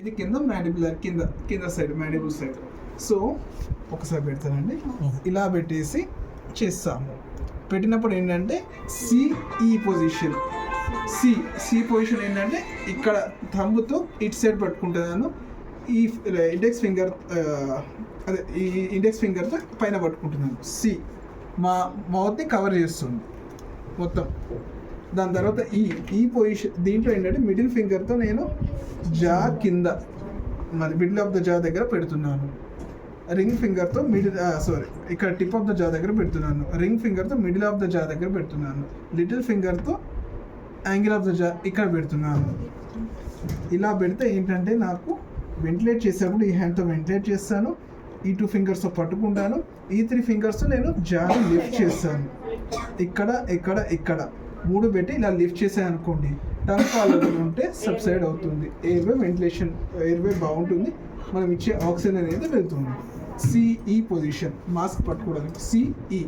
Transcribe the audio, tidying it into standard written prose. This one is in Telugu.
ఇది కింద మ్యాండిబులర్ కింద సైడ్ మ్యాండిబుల్ సైడ్. సో ఒకసారి పెడతానండి, ఇలా పెట్టేసి చేస్తాము. పెట్టినప్పుడు ఏంటంటే సిఈ పొజిషన్, సి పొజిషన్ ఏంటంటే ఇక్కడ థంబ్తో ఇటు సైడ్ పట్టుకుంటున్నాను, ఈ ఇండెక్స్ ఫింగర్ అదే ఈ ఇండెక్స్ ఫింగర్తో పైన పట్టుకుంటున్నాను. సి మా మౌత్ని కవర్ చేస్తుంది మొత్తం. దాని తర్వాత ఈ పొజిషన్, దీంట్లో ఏంటంటే మిడిల్ ఫింగర్తో నేను జా కింద మరి మిడిల్ ఆఫ్ ద జా దగ్గర పెడుతున్నాను. రింగ్ ఫింగర్తో ఇక్కడ టిప్ ఆఫ్ ద జా దగ్గర పెడుతున్నాను. రింగ్ ఫింగర్తో మిడిల్ ఆఫ్ ద జా దగ్గర పెడుతున్నాను. లిటిల్ ఫింగర్తో యాంగిల్ ఆఫ్ ద జా ఇక్కడ పెడుతున్నాను. ఇలా పెడితే ఏంటంటే నాకు వెంటిలేట్ చేసేటప్పుడు ఈ హ్యాండ్తో వెంటిలేట్ చేస్తాను, ఈ 2 ఫింగర్స్తో పట్టుకుంటాను, ఈ 3 ఫింగర్స్తో నేను జాని లిఫ్ట్ చేస్తాను. ఇక్కడ 3 పెట్టి ఇలా లిఫ్ట్ చేసాను అనుకోండి, టంగ్ ఫాలోవర్ ఉంటే సబ్సైడ్ అవుతుంది, ఎయిర్వే వెంటిలేషన్, ఎయిర్వే బాగుంటుంది, మనం ఇచ్చే ఆక్సిజన్ అనేది వెళ్తుంది. సిఈ పొజిషన్ మాస్క్ పట్టుకోవడానికి సిఈ.